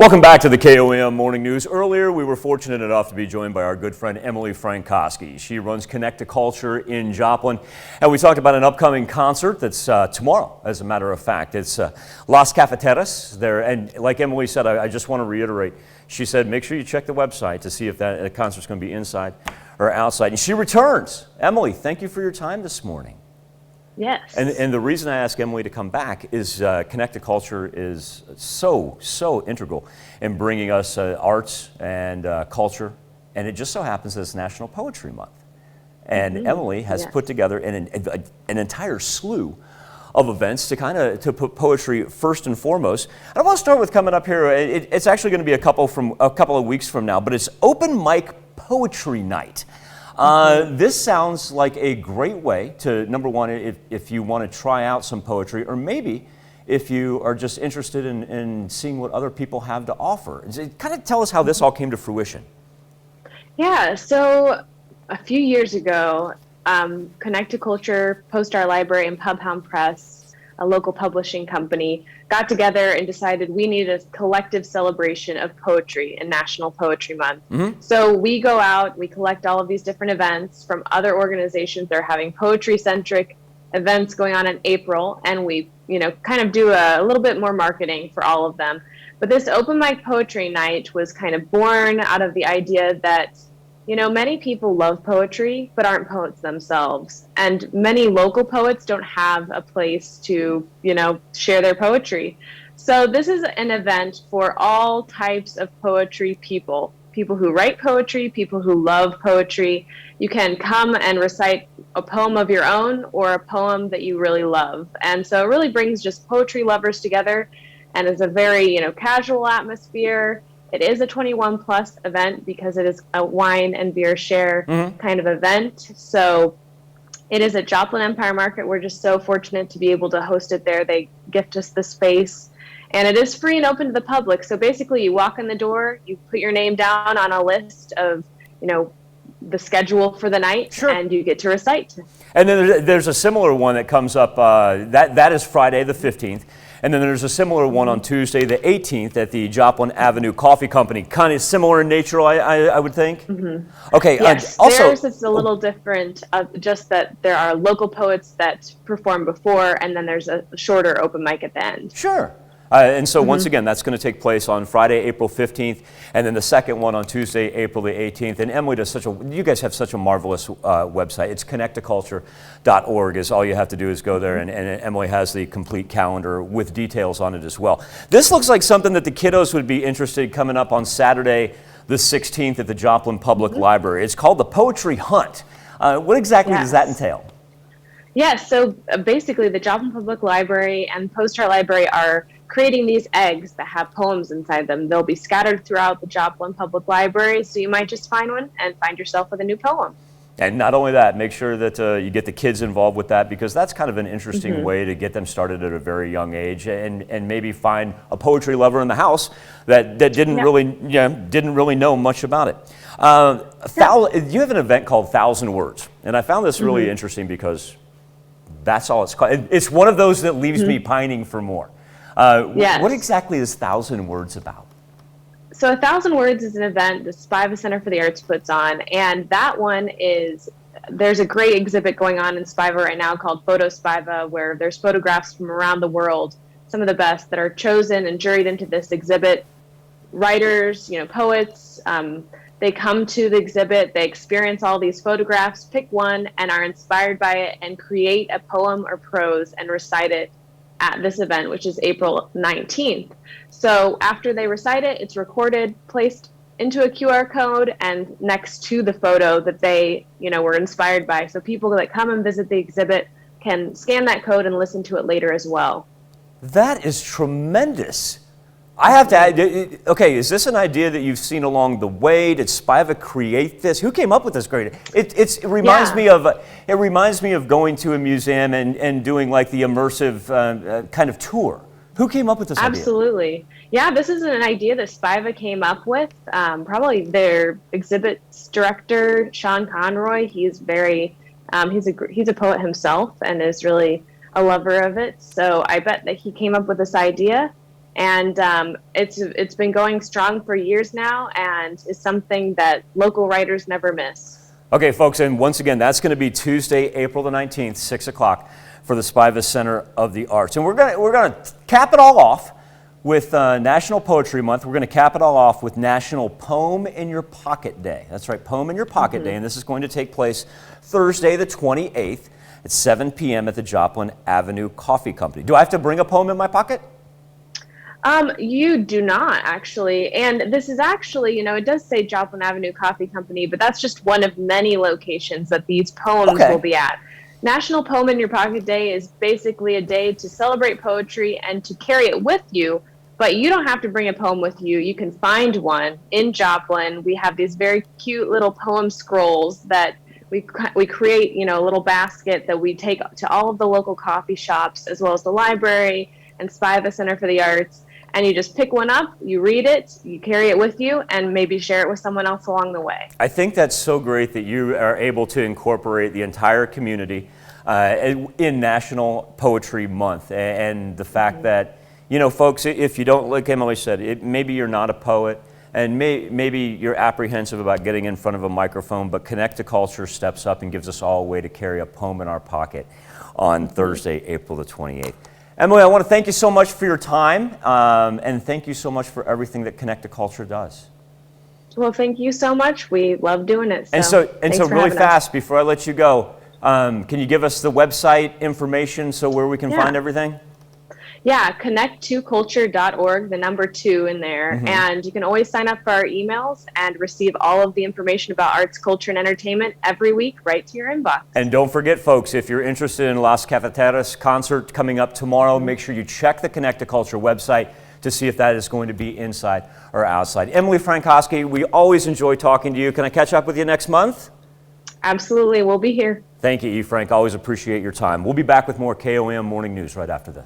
Welcome back to the KOAM Morning News. Earlier, we were fortunate enough to be joined by our good friend Emily Frankoski. She runs Connect to Culture in Joplin, and we talked about an upcoming concert that's tomorrow, as a matter of fact. It's Las Cafeteras there, and like Emily said, I just want to reiterate, she said make sure you check the website to see if that concert's going to be inside or outside. And she returns. Emily, thank you for your time this morning. Yes. And the reason I asked Emily to come back is Connect to Culture is so integral in bringing us arts and culture, and it just so happens that it's National Poetry Month. And Emily has put together an entire slew of events to put poetry first and foremost. And I want to start with coming up here. It's actually going to be a couple of weeks from now, but it's Open Mic Poetry Night. This sounds like a great way to, number one, if you want to try out some poetry, or maybe if you are just interested in seeing what other people have to offer. Kind of tell us how this all came to fruition. Yeah, so a few years ago, Connect to Culture, Post Our Library, and Pubhound Press, a local publishing company, got together and decided we need a collective celebration of poetry in National Poetry Month. So we go out, we collect all of these different events from other organizations that are having poetry-centric events going on in April, and we, kind of do a little bit more marketing for all of them. But this Open Mic Poetry Night was kind of born out of the idea that many people love poetry, but aren't poets themselves. And many local poets don't have a place to, share their poetry. So this is an event for all types of poetry people who write poetry, people who love poetry. You can come and recite a poem of your own or a poem that you really love. And so it really brings just poetry lovers together, and it's a very, casual atmosphere. It is a 21 plus event because it is a wine and beer share kind of event. So it is at Joplin Empire Market. We're just so fortunate to be able to host it there. They gift us the space, and it is free and open to the public. So basically you walk in the door, you put your name down on a list of, the schedule for the night, and you get to recite. And then there's a similar one that comes up, that is Friday the 15th. And then there's a similar one on Tuesday, the 18th, at the Joplin Avenue Coffee Company. Kind of similar in nature, I would think. Okay. Yes, also, theirs is a little different, just that there are local poets that perform before, and then there's a shorter open mic at the end. Sure. And so once again, that's going to take place on Friday, April 15th, and then the second one on Tuesday, April the 18th. And Emily does you guys have such a marvelous website. It's connecttoculture.org is all you have to do is go there, and Emily has the complete calendar with details on it as well. This looks like something that the kiddos would be interested in coming up on Saturday the 16th at the Joplin Public Library. It's called the Poetry Hunt. What exactly does that entail? Yes, so basically the Joplin Public Library and Post Our Library are creating these eggs that have poems inside them. They'll be scattered throughout the Joplin Public Library, so you might just find one and find yourself with a new poem. And not only that, make sure that you get the kids involved with that, because that's kind of an interesting way to get them started at a very young age, and maybe find a poetry lover in the house that didn't really know much about it. You have an event called 1,000 Words, and I found this really interesting because that's all it's called. It's one of those that leaves me pining for more. What exactly is 1,000 Words about? So 1,000 Words is an event the SPIVA Center for the Arts puts on, and that one there's a great exhibit going on in SPIVA right now called Photo SPIVA, where there's photographs from around the world, some of the best that are chosen and juried into this exhibit. Writers, poets, they come to the exhibit, they experience all these photographs, pick one, and are inspired by it and create a poem or prose and recite it at this event, which is April 19th. So after they recite it, it's recorded, placed into a QR code, and next to the photo that they, were inspired by. So people that come and visit the exhibit can scan that code and listen to it later as well. That is tremendous. I have to add, okay, is this an idea that you've seen along the way? Did SPIVA create this? Who came up with this great? It reminds me of going to a museum and doing like the immersive kind of tour. Who came up with this idea? Absolutely. Yeah, this is an idea that SPIVA came up with. Probably their exhibits director, Sean Conroy. He's he's a poet himself and is really a lover of it. So I bet that he came up with this idea. And it's been going strong for years now, and is something that local writers never miss. Okay, folks, and once again, that's going to be Tuesday, April the 19th, 6 o'clock for the SPIVA Center of the Arts. And we're going to cap it all off with National Poetry Month. We're going to cap it all off with National Poem in Your Pocket Day. That's right, Poem in Your Pocket Day, and this is going to take place Thursday the 28th at 7 p.m. at the Joplin Avenue Coffee Company. Do I have to bring a poem in my pocket? You do not, actually. And this is actually, it does say Joplin Avenue Coffee Company, but that's just one of many locations that these poems will be at. National Poem in Your Pocket Day is basically a day to celebrate poetry and to carry it with you, but you don't have to bring a poem with you. You can find one in Joplin. We have these very cute little poem scrolls that we create, a little basket that we take to all of the local coffee shops, as well as the library and SPIVA Center for the Arts. And you just pick one up, you read it, you carry it with you, and maybe share it with someone else along the way. I think that's so great that you are able to incorporate the entire community in National Poetry Month. And the fact that, folks, if you don't, like Emily said, maybe you're not a poet, and maybe you're apprehensive about getting in front of a microphone, but Connect to Culture steps up and gives us all a way to carry a poem in our pocket on Thursday, April the 28th. Emily, I want to thank you so much for your time, and thank you so much for everything that Connect to Culture does. Well, thank you so much. We love doing it. And so really fast, before I let you go, can you give us the website information where we can find everything? Yeah, connect2culture.org, the number 2 in there. And you can always sign up for our emails and receive all of the information about arts, culture, and entertainment every week right to your inbox. And don't forget, folks, if you're interested in Las Cafeteras concert coming up tomorrow, make sure you check the Connect to Culture website to see if that is going to be inside or outside. Emily Frankowski, we always enjoy talking to you. Can I catch up with you next month? Absolutely. We'll be here. Thank you, E. Frank. Always appreciate your time. We'll be back with more KOM Morning News right after this.